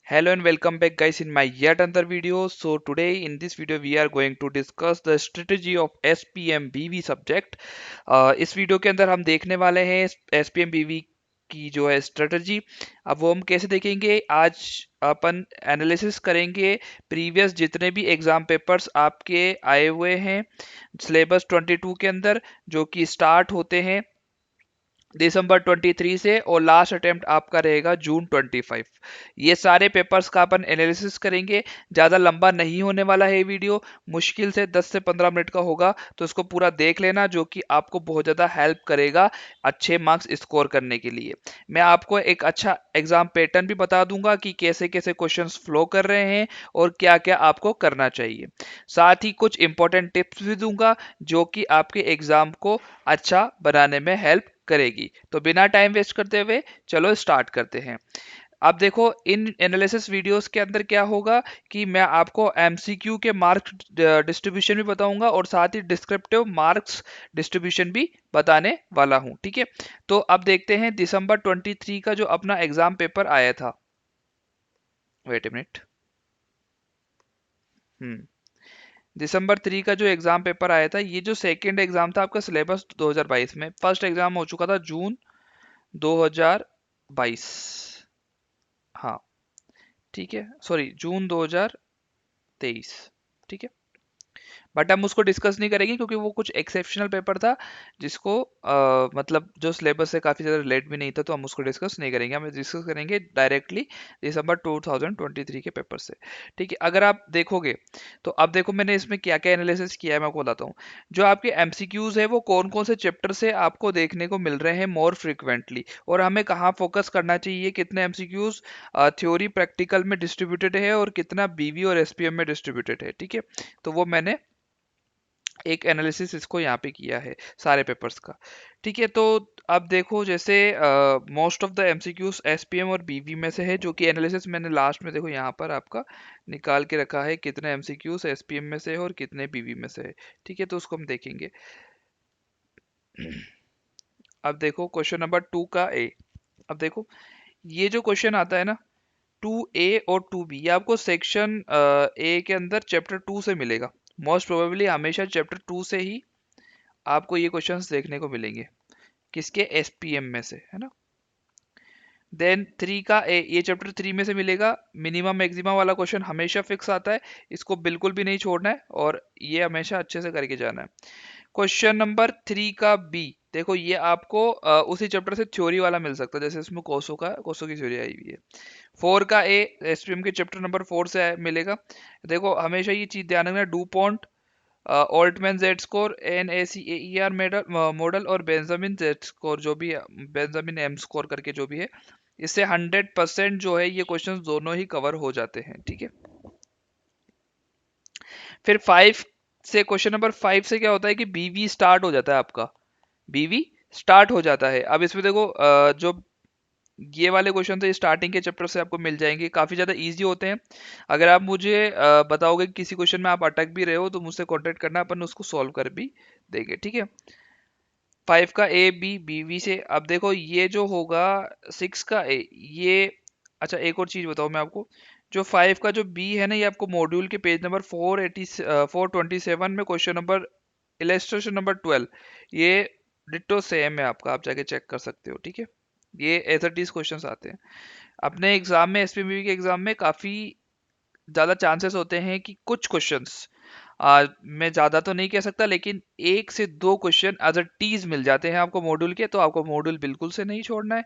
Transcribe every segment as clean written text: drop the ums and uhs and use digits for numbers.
Hello and welcome back guys in my yet another video. So today in this video we are going to discuss the strategy of SPM BV subject. इस video के अंदर हम देखने वाले हैं SPM BV की जो है स्ट्रेटजी। अब वो हम कैसे देखेंगे, आज अपन एनालिसिस करेंगे प्रीवियस जितने भी एग्जाम पेपर्स आपके आए हुए हैं सिलेबस 22 के अंदर, जो कि स्टार्ट होते हैं दिसंबर 23 से और लास्ट अटेम्प्ट आपका रहेगा जून 25। ये सारे पेपर्स का अपन एनालिसिस करेंगे। ज़्यादा लंबा नहीं होने वाला है ये वीडियो, मुश्किल से 10 से 15 मिनट का होगा, तो इसको पूरा देख लेना, जो कि आपको बहुत ज़्यादा हेल्प करेगा अच्छे मार्क्स स्कोर करने के लिए। मैं आपको एक अच्छा एग्जाम पैटर्न भी बता दूंगा कि कैसे कैसे क्वेश्चंस फ्लो कर रहे हैं और क्या क्या आपको करना चाहिए। साथ ही कुछ इंपॉर्टेंट टिप्स भी दूंगा जो कि आपके एग्जाम को अच्छा बनाने में हेल्प करेगी। तो बिना टाइम वेस्ट करते हुए चलो स्टार्ट करते हैं। अब देखो, इन एनालिसिस वीडियोस के अंदर क्या होगा कि मैं आपको एमसीक्यू के मार्क्स डिस्ट्रीब्यूशन भी बताऊंगा और साथ ही डिस्क्रिप्टिव मार्क्स डिस्ट्रीब्यूशन भी बताने वाला हूं। ठीक है, तो अब देखते हैं दिसंबर 23 का जो अपना एग्जाम पेपर आया था। Wait a minute. दिसंबर 3 का जो एग्जाम पेपर आया था, ये जो सेकंड एग्जाम था आपका सिलेबस 2022 में, फर्स्ट एग्जाम हो चुका था जून 2022। हाँ, ठीक है, सॉरी जून 2023। ठीक है, बट हम उसको डिस्कस नहीं करेंगे क्योंकि वो कुछ एक्सेप्शनल पेपर था जिसको मतलब जो सिलेबस से काफ़ी ज़्यादा रिलेट भी नहीं था, तो हम उसको डिस्कस नहीं करेंगे। हम डिस्कस करेंगे डायरेक्टली दिसंबर 2023 के पेपर से। ठीक है, अगर आप देखोगे तो अब देखो मैंने इसमें क्या क्या एनालिसिस किया है, मैं आपको बताता हूँ। जो आपके एमसीक्यूज है वो कौन कौन से चैप्टर से आपको देखने को मिल रहे हैं मोर फ्रिक्वेंटली, और हमें कहाँ फोकस करना चाहिए, कितने एमसीक्यूज थ्योरी प्रैक्टिकल में डिस्ट्रीब्यूटेड है और कितना बीवी और एसपीएम में डिस्ट्रीब्यूटेड है। ठीक है, तो वो मैंने एक एनालिसिस इसको यहाँ पे किया है सारे पेपर्स का। ठीक है, तो अब देखो जैसे most of the MCQs SPM और बीवी में से है, जो कि एनालिसिस मैंने लास्ट में देखो यहाँ पर आपका निकाल के रखा है, कितने एमसीक्यूज एसपीएम में से है और कितने बीवी में से है। ठीक है, तो उसको हम देखेंगे। अब देखो क्वेश्चन नंबर 2 का ए। अब देखो, ये जो क्वेश्चन आता है ना, 2A और 2B, ये आपको सेक्शन ए के अंदर चैप्टर 2 से मिलेगा। मोस्ट प्रोबेबली हमेशा चैप्टर 2 से ही आपको ये क्वेश्चंस देखने को मिलेंगे, किसके, एसपीएम में से, है ना। देन 3 का ए, ये चैप्टर 3 में से मिलेगा। मिनिमम मैक्सिमम वाला क्वेश्चन हमेशा फिक्स आता है, इसको बिल्कुल भी नहीं छोड़ना है और ये हमेशा अच्छे से करके जाना है। क्वेश्चन नंबर 3 का बी, देखो ये आपको उसी चैप्टर से थ्योरी वाला मिल सकता है, जैसे इसमें कोसो की थ्योरी आई हुई है। 4 का ए एसपीएम के चैप्टर नंबर 4 से मिलेगा। देखो हमेशा ये चीज ध्यान रखना, do point, Altman Z score, NACAER model और बेंजामिन जेड स्कोर, जो भी बेंजामिन एम स्कोर करके जो भी है, इससे 100% जो है ये क्वेश्चंस दोनों ही कवर हो जाते हैं। ठीक है, फिर 5 से, क्वेश्चन नंबर 5 से क्या होता है कि बीवी स्टार्ट हो जाता है आपका, बीवी स्टार्ट हो जाता है। अब इसमें देखो जो ये वाले क्वेश्चन तो स्टार्टिंग के चैप्टर से आपको मिल जाएंगे, काफी ज्यादा इजी होते हैं। अगर आप मुझे बताओगे कि किसी क्वेश्चन में आप अटक भी रहे हो तो मुझसे कांटेक्ट करना, अपन उसको सॉल्व कर भी देंगे। ठीक है, 5 का ए बी बीवी से। अब देखो ये जो होगा 6 का ए, ये, अच्छा एक और चीज बताओ मैं आपको, जो 5 का जो बी है ना, ये आपको मॉड्यूल के पेज नंबर 427 में क्वेश्चन नंबर इलेस्ट्रेशन नंबर 12, ये डिट्टो सेम है आपका, आप जाके चेक कर सकते हो। ठीक है, ये एज इट इज क्वेश्चन आते हैं अपने एग्जाम में, एसपीबी के एग्जाम में। काफी ज्यादा चांसेस होते हैं कि कुछ क्वेश्चंस, मैं ज्यादा तो नहीं कह सकता, लेकिन एक से दो क्वेश्चन एज अ टीज मिल जाते हैं आपको मॉड्यूल के, तो आपको मॉड्यूल बिल्कुल से नहीं छोड़ना है।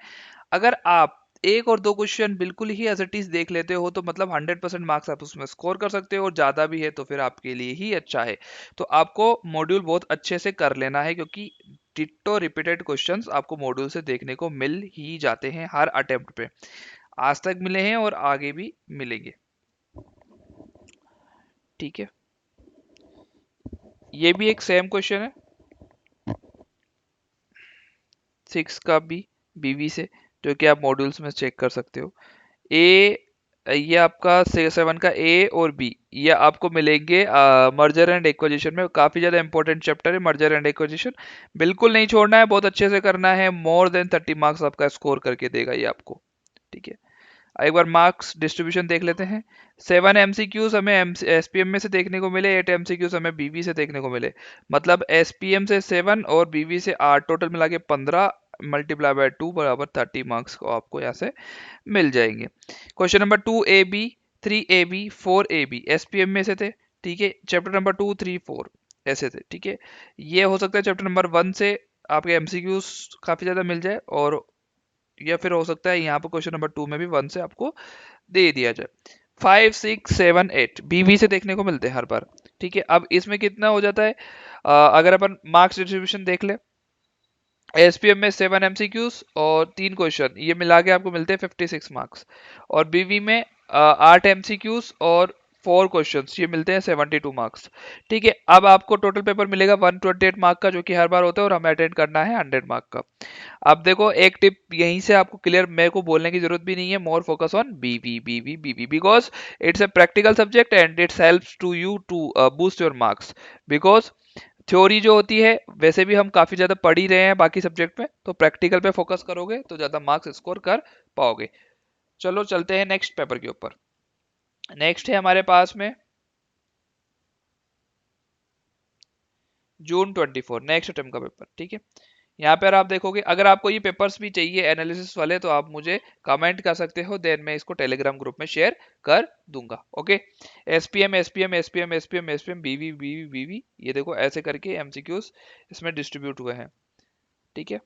अगर आप एक और दो क्वेश्चन बिल्कुल ही एज अ टीज देख लेते हो तो मतलब 100% मार्क्स आप उसमें स्कोर कर सकते हो, और ज्यादा भी है तो फिर आपके लिए ही अच्छा है। तो आपको मॉड्यूल बहुत अच्छे से कर लेना है, क्योंकि डिट्टो रिपीटेड क्वेश्चंस आपको मॉड्यूल से देखने को मिल ही जाते हैं हर अटेम्प्ट पे, आज तक मिले हैं और आगे भी मिलेंगे। ठीक है, ये भी एक सेम क्वेश्चन है 6 का भी बीवी से, जो कि आप मॉड्यूल्स में चेक कर सकते हो। ए, ये आपका 7 का ए और बी, ये आपको मिलेंगे मर्जर एंड एक्विजिशन में। काफी ज्यादा इंपॉर्टेंट चैप्टर है मर्जर एंड एक्विजिशन, बिल्कुल नहीं छोड़ना है, बहुत अच्छे से करना है, मोर देन 30 मार्क्स आपका स्कोर करके देगा ये आपको। ठीक है, एक बार मार्क्स डिस्ट्रीब्यूशन देख लेते हैं। 7 एमसीक्यूज हमें एसपीएम में से देखने को मिले, 8 एमसीक्यूज हमें बीवी से देखने को मिले। मतलब एसपीएम से 7 और बीवी से 8, टोटल मिला के 15 मल्टीप्लाई बाय 2 बराबर 30 मार्क्स को आपको यहाँ से मिल जाएंगे। Question number 2AB, 3AB, 4AB SPM में से थे, ठीक है। चैप्टर नंबर 2, 3, 4 ऐसे थे, ठीक है। ये हो सकता है चैप्टर नंबर 1 से आपके एमसीक्यूज काफी ज्यादा मिल जाए, और या फिर हो सकता है यहाँ पर क्वेश्चन नंबर 2 में भी 1 से आपको दे दिया जाए। 5, 6, 7, 8 बीवी से देखने को मिलते हैं हर बार, ठीक है। अब इसमें कितना हो जाता है, अगर अपन मार्क्स डिस्ट्रीब्यूशन देख ले, एसपीएम में 7 एमसीक्यूज और 3 क्वेश्चन, ये मिला के आपको मिलते हैं 56 मार्क्स। और बीवी में 8 एमसीक्यूज और 4 क्वेश्चंस, ये मिलते हैं 72 मार्क्स, ठीक है। अब आपको टोटल पेपर मिलेगा 128 मार्क का, जो कि हर बार होता है, और हमें अटेंड करना है 100 मार्क का। अब देखो एक टिप यहीं से आपको क्लियर, मेरे को बोलने की जरूरत भी नहीं है, मोर फोकस ऑन बीवी बीवी बीवी, because it's a practical subject and it's helps to you to boost your marks. Because theory जो होती है वैसे भी हम काफी ज्यादा पढ़ ही रहे हैं बाकी सब्जेक्ट में, तो प्रैक्टिकल पे फोकस करोगे तो ज्यादा मार्क्स स्कोर कर पाओगे। चलो चलते हैं नेक्स्ट पेपर के ऊपर। नेक्स्ट है हमारे पास में जून 24, नेक्स्ट अटेम्प्ट का पेपर, ठीक है। यहाँ पर आप देखोगे, अगर आपको ये पेपर्स भी चाहिए एनालिसिस वाले, तो आप मुझे कमेंट कर सकते हो, देन मैं इसको टेलीग्राम ग्रुप में शेयर कर दूंगा, okay. SPM SPM SPM SPM SPM बीवी बीवी बीवी, ये देखो ऐसे करके एमसीक्यूज इसमें डिस्ट्रीब्यूट हुए हैं, ठीक है।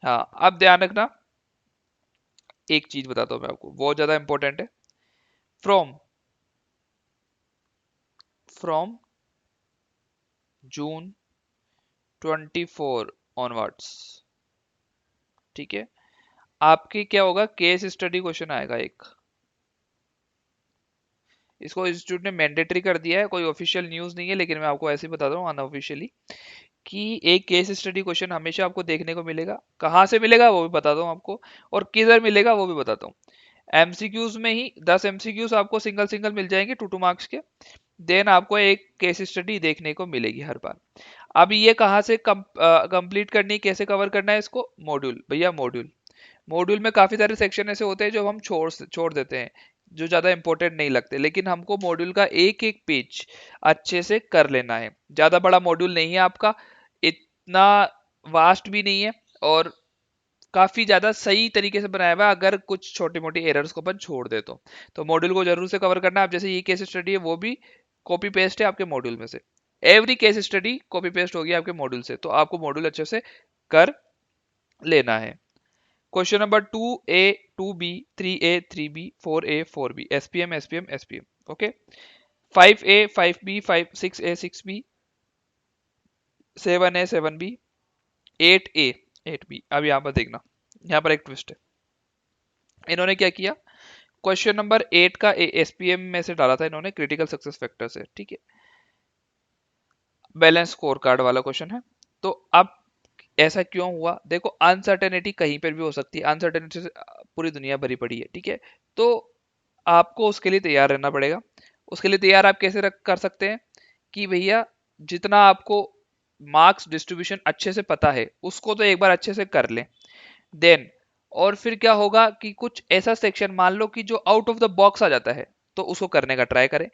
हाँ, अब ध्यान रखना, एक चीज बताता हूँ मैं आपको, बहुत ज्यादा इंपॉर्टेंट है। फ्रॉम फ्रॉम जून 24 ऑनवर्ड्स, ठीक है, आपके क्या होगा, केस स्टडी क्वेश्चन आएगा एक। इसको इंस्टीट्यूट ने मैंडेटरी कर दिया है, कोई ऑफिशियल न्यूज नहीं है, लेकिन मैं आपको ऐसे ही बता दूं अनऑफिशियली, कि एक केस स्टडी क्वेश्चन हमेशा आपको देखने को मिलेगा। कहाँ से मिलेगा वो भी बताता हूँ आपको, और किधर मिलेगा वो भी बताता हूँ। एमसीक्यूज में ही 10 एमसीक्यूज आपको सिंगल सिंगल मिल जाएंगे 2 2 मार्क्स के। देन आपको एक केस स्टडी देखने को मिलेगी हर बार। अब ये कहाँ से कंप्लीट करनी, कैसे कवर करना है इसको, मॉड्यूल भैया, मॉड्यूल। मॉड्यूल में काफी सारे सेक्शन ऐसे होते हैं जो हम छोड़ देते हैं, जो ज्यादा इंपॉर्टेंट नहीं लगते, लेकिन हमको मॉड्यूल का एक एक पेज अच्छे से कर लेना है। ज्यादा बड़ा मॉड्यूल नहीं है आपका, इतना वास्ट भी नहीं है, और काफी ज्यादा सही तरीके से बनाया हुआ है, अगर कुछ छोटी मोटी एरर्स को अपन छोड़ दे तो मॉड्यूल को जरूर से कवर करना है। आप जैसे ये केस स्टडी है, वो भी कॉपी पेस्ट है आपके मॉड्यूल में से, every case study copy paste होगी आपके मॉड्यूल से, तो आपको मॉड्यूल अच्छे से कर लेना है। Question number 2A, 2B, 3A, 3B, 4A, 4B SPM SPM SPM, okay. 5A, 5B, 6A, 6B, 7A, 7B, 8A, 8B। अब यहां पर देखना, यहां पर एक ट्विस्ट है। इन्होंने क्या किया, क्वेश्चन नंबर 8 का एसपीएम में से डाला था इन्होंने, क्रिटिकल सक्सेस फैक्टर से, ठीक है। बैलेंस स्कोर कार्ड वाला क्वेश्चन है। तो अब ऐसा क्यों हुआ, देखो अनसर्टेनिटी कहीं पर भी हो सकती है, अनसर्टेनिटी से पूरी दुनिया भरी पड़ी है, ठीक है। तो आपको उसके लिए तैयार रहना पड़ेगा। उसके लिए तैयार आप कैसे कर सकते हैं, कि भैया जितना आपको मार्क्स डिस्ट्रीब्यूशन अच्छे से पता है उसको तो एक बार अच्छे से कर लें। देन और फिर क्या होगा, कि कुछ ऐसा सेक्शन मान लो कि जो आउट ऑफ द बॉक्स आ जाता है, तो उसको करने का ट्राई करें।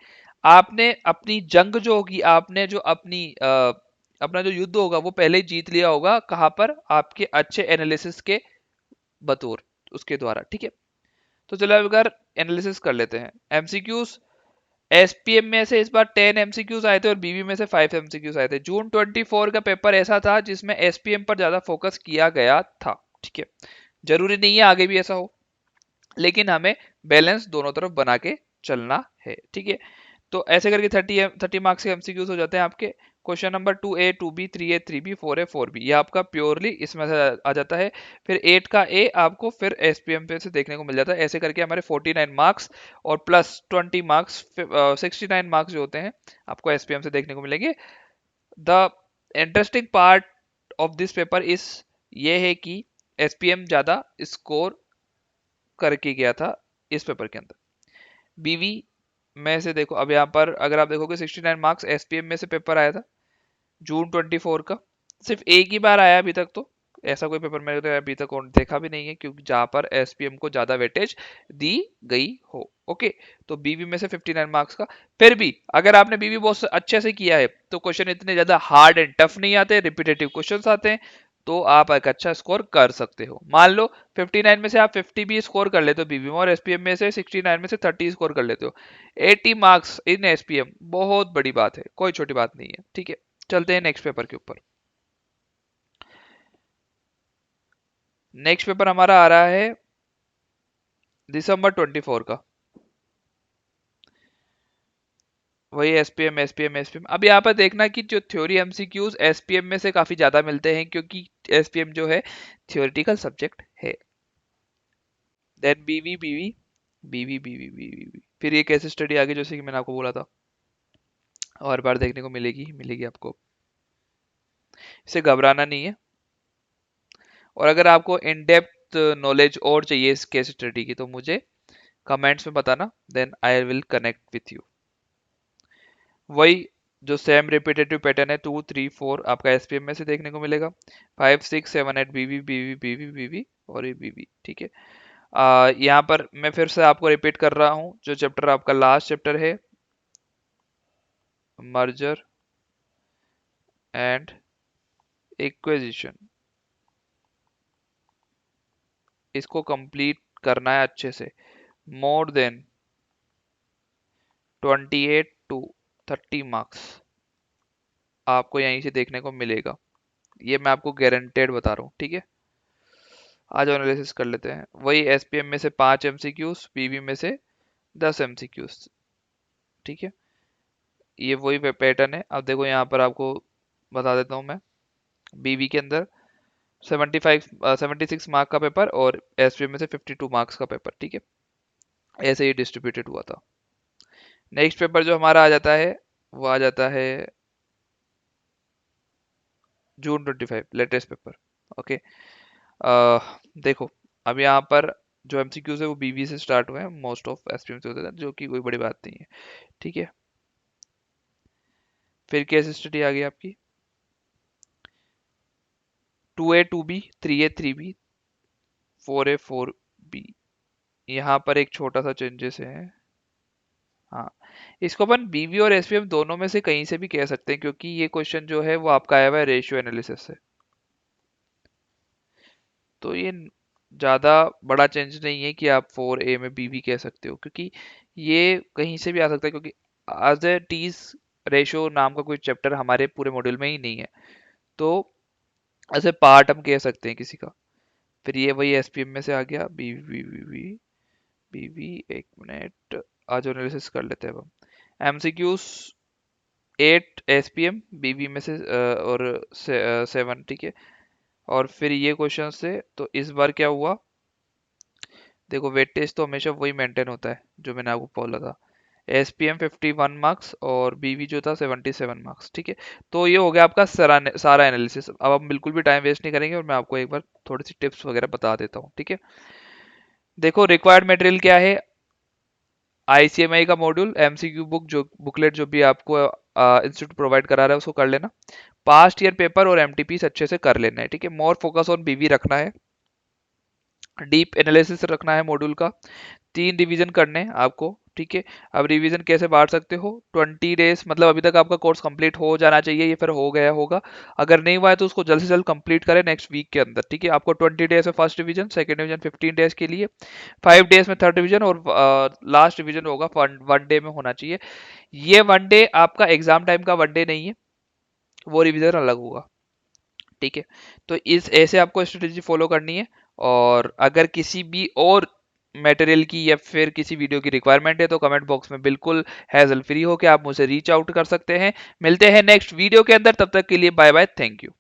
आपने अपनी जंग जो होगी, आपने जो अपना जो युद्ध होगा वो पहले ही जीत लिया होगा, कहां पर, आपके अच्छे एनालिसिस के बतौर, उसके द्वारा, ठीक है। तो चलो अब अगर एनालिसिस कर लेते हैं एमसीक्यूज। एसपीएम में से इस बार 10 एमसीक्यूज आए थे और बीवी में से 5 एमसीक्यूज आए थे। जून 24 का पेपर ऐसा था जिसमें एसपीएम पर ज्यादा फोकस किया गया था, ठीक है। जरूरी नहीं है आगे भी ऐसा हो, लेकिन हमें बैलेंस दोनों तरफ बना के चलना है, ठीक है। तो ऐसे करके 30 मार्क्स के एमसीक्यूज हो जाते हैं आपके। Question number 2A, 2B, 3A, 3B, 4A, 4B, ये आपका प्योरली इसमें से आ जाता है। फिर 8 का ए आपको फिर एसपीएम पे से देखने को मिल जाता है। ऐसे करके हमारे 49 मार्क्स और प्लस 20 मार्क्स, 69 मार्क्स जो होते हैं आपको एसपीएम से देखने को मिलेंगे। The interesting part of this paper इस ये है कि एसपीएम ज्यादा स्कोर करके गया था इस पेपर के अंदर। बीवी में से देखो, अब यहाँ पर अगर आप देखोगे 69 मार्क्स एसपीएम में से पेपर आया था जून 24 का, सिर्फ एक ही बार आया अभी तक तो ऐसा कोई पेपर मैंने तो अभी तक देखा भी नहीं है क्योंकि जहां पर एसपीएम को ज्यादा वेटेज दी गई हो। ओके, तो बीवी में से 59 मार्क्स का। फिर भी अगर आपने बीवी बहुत अच्छे से किया है तो क्वेश्चन इतने ज्यादा हार्ड एंड टफ नहीं आते, रिपीटेटिव क्वेश्चन आते हैं, तो आप एक अच्छा स्कोर कर सकते हो। मान लो 59 में से आप 50 भी स्कोर कर लेते हो बीवी में, और एसपीएम में से 69 में से 30 स्कोर कर लेते हो, 80 मार्क्स इन एसपीएम बहुत बड़ी बात है, कोई छोटी बात नहीं है। ठीक है, चलते हैं नेक्स्ट पेपर के ऊपर। नेक्स्ट पेपर हमारा आ रहा है दिसंबर 24 का, वही एसपीएम एसपीएम एसपीएम। अब यहाँ पर देखना कि जो थ्योरी एमसीक्यूज एसपीएम में से काफी ज्यादा मिलते हैं क्योंकि एसपीएम जो है थियोरिटिकल सब्जेक्ट है। देन बीवी बीवी बीवी बीवी बीवी, फिर ये कैसे स्टडी आगे जैसे कि मैंने आपको बोला था और बार देखने को मिलेगी मिलेगी आपको, इससे घबराना नहीं है। और अगर आपको इन डेप्थ नॉलेज और चाहिए इस केस स्टडी की तो मुझे कमेंट्स में बताना, then I will connect with you. वही जो सेम रिपीटेटिव पैटर्न है 2 3 4 आपका एसपीएम में से देखने को मिलेगा, 5 6 7 8 बीवी बीवी बीवी बीवी और ये बीवी। ठीक है, यहाँ पर मैं फिर से आपको रिपीट कर रहा हूँ, जो चैप्टर आपका लास्ट चैप्टर है मर्जर एंड इक्विजिशन, इसको कंप्लीट करना है अच्छे से। मोर देन 28 टू 30 मार्क्स आपको यहीं से देखने को मिलेगा, ये मैं आपको गारंटेड बता रहा हूँ। ठीक है, आज एनालिसिस कर लेते हैं। वही एसपीएम में से 5 एमसीक्यूज, पीवी में से 10 एमसीक्यूज। ठीक है, ये वही पैटर्न है। अब देखो यहाँ पर आपको बता देता हूँ मैं, बीवी के अंदर 76 मार्क का पेपर और एसपीएम में से 52 मार्क्स का पेपर। ठीक है, ऐसे ही डिस्ट्रीब्यूटेड हुआ था। नेक्स्ट पेपर जो हमारा आ जाता है वो आ जाता है जून 25, लेटेस्ट पेपर। ओके, देखो अब यहाँ पर जो एमसीक्यूज है वो बीवी से स्टार्ट हुए हैं, मोस्ट ऑफ एसपीएम से होते हैं, जो कि कोई बड़ी बात नहीं है। ठीक है, फिर केस स्टडी आ गई आपकी 2A 2B 3A 3B 4A 4B। यहाँ पर एक छोटा सा चेंजेस है। हाँ, इसको अपन बीवी और एसपीएम दोनों में से कहीं से भी कह सकते हैं क्योंकि ये क्वेश्चन जो है वो आपका आया हुआ है रेशियो एनालिसिस से, तो ये ज्यादा बड़ा चेंज नहीं है कि आप 4A में बीवी कह सकते हो, क्योंकि ये कहीं से भी आ सकता है, क्योंकि एज ए टीज रेशियो नाम का कोई चैप्टर हमारे पूरे मॉड्यूल में ही नहीं है, तो ऐसे पार्ट हम कह सकते हैं किसी का। फिर ये वही एसपीएम में से आ गया बीवी बीवी बीवी बीवी। एक मिनट, आज एनालिसिस कर लेते हैं अब हम। एमसीक्यूज 8 एसपीएम बीवी में से और 7। ठीक है, और फिर ये क्वेश्चन से तो इस बार क्या हुआ, देखो वेटेज तो हमेशा वही मेंटेन होता है जो मैंने आपको बोला था, एसपीएम 51 मार्क्स और बीवी जो था 77 मार्क्स। ठीक है, तो ये हो गया आपका सारा एनालिसिस। अब हम बिल्कुल भी टाइम वेस्ट नहीं करेंगे और मैं आपको एक बार थोड़ी सी टिप्स वगैरह बता देता हूँ। ठीक है, देखो रिक्वायर्ड मटेरियल क्या है, आईसीएमआई का मॉड्यूल, एमसीक्यू बुक, जो बुकलेट जो भी आपको इंस्टीट्यूट प्रोवाइड करा रहा है उसको कर लेना, पास्ट ईयर पेपर और एमटीपीस अच्छे से कर लेना है। ठीक है, मोर फोकस ऑन बीवी रखना है, डीप एनालिसिस रखना है मॉड्यूल का, 3 रिवीजन करने हैं आपको। ठीक है, अब रिवीजन कैसे बांट सकते हो, 20 डेज, मतलब अभी तक आपका कोर्स कंप्लीट हो जाना चाहिए, ये फिर हो गया होगा, अगर नहीं हुआ है तो उसको जल्द से जल्द कंप्लीट करें नेक्स्ट वीक के अंदर। ठीक है, आपको 20 डेज में first revision, second revision 15 days के लिए, 5 डेज में थर्ड रिवीजन, और लास्ट रिवीजन होगा 1 डे में होना चाहिए। ये 1 डे आपका एग्जाम टाइम का 1 डे नहीं है, वो रिवीजन अलग होगा। ठीक है, तो इस ऐसे आपको स्ट्रेटेजी फॉलो करनी है। और अगर किसी भी और मटेरियल की या फिर किसी वीडियो की रिक्वायरमेंट है तो कमेंट बॉक्स में बिल्कुल हैजल फ्री हो के आप मुझे रीच आउट कर सकते हैं। मिलते हैं नेक्स्ट वीडियो के अंदर, तब तक के लिए बाय बाय, थैंक यू।